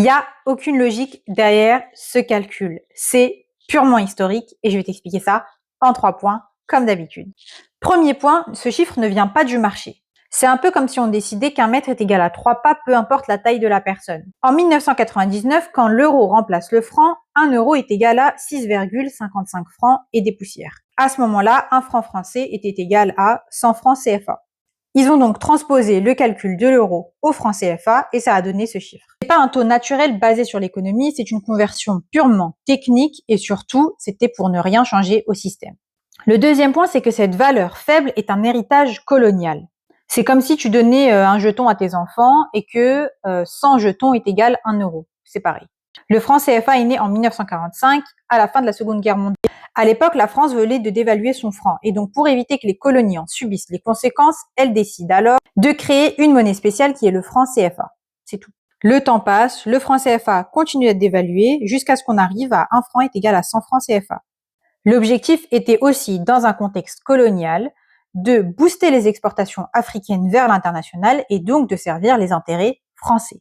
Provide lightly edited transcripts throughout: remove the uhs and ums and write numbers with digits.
Il n'y a aucune logique derrière ce calcul. C'est purement historique et je vais t'expliquer ça en 3 points, comme d'habitude. Premier point, ce chiffre ne vient pas du marché. C'est un peu comme si on décidait qu'un mètre est égal à 3 pas, peu importe la taille de la personne. En 1999, quand l'euro remplace le franc, 1 euro est égal à 6,55 francs et des poussières. À ce moment-là, un franc français était égal à 100 francs CFA. Ils ont donc transposé le calcul de l'euro au franc CFA et ça a donné ce chiffre. C'est pas un taux naturel basé sur l'économie, c'est une conversion purement technique et surtout, c'était pour ne rien changer au système. Le deuxième point, c'est que cette valeur faible est un héritage colonial. C'est comme si tu donnais un jeton à tes enfants et que 100 jetons est égal à 1 euro. C'est pareil. Le franc CFA est né en 1945, à la fin de la Seconde Guerre mondiale. À l'époque, la France venait de dévaluer son franc et donc pour éviter que les colonies en subissent les conséquences, elle décide alors de créer une monnaie spéciale qui est le franc CFA. C'est tout. Le temps passe, le franc CFA continue d'être dévalué jusqu'à ce qu'on arrive à 1 franc est égal à 100 francs CFA. L'objectif était aussi, dans un contexte colonial, de booster les exportations africaines vers l'international et donc de servir les intérêts français.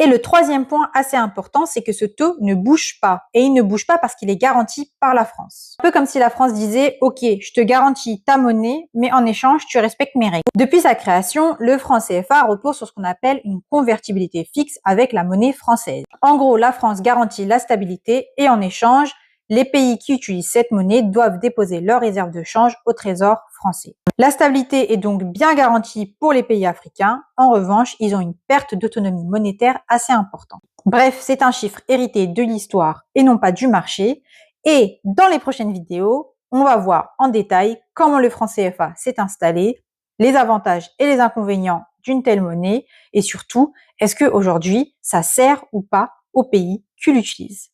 Et le troisième point assez important, c'est que ce taux ne bouge pas. Et il ne bouge pas parce qu'il est garanti par la France. Un peu comme si la France disait « Ok, je te garantis ta monnaie, mais en échange, tu respectes mes règles ». Depuis sa création, le franc CFA repose sur ce qu'on appelle une convertibilité fixe avec la monnaie française. En gros, la France garantit la stabilité et en échange, les pays qui utilisent cette monnaie doivent déposer leurs réserves de change au trésor français. La stabilité est donc bien garantie pour les pays africains. En revanche, ils ont une perte d'autonomie monétaire assez importante. Bref, c'est un chiffre hérité de l'histoire et non pas du marché. Et dans les prochaines vidéos, on va voir en détail comment le franc CFA s'est installé, les avantages et les inconvénients d'une telle monnaie et surtout, est-ce qu'aujourd'hui, ça sert ou pas aux pays qui l'utilisent.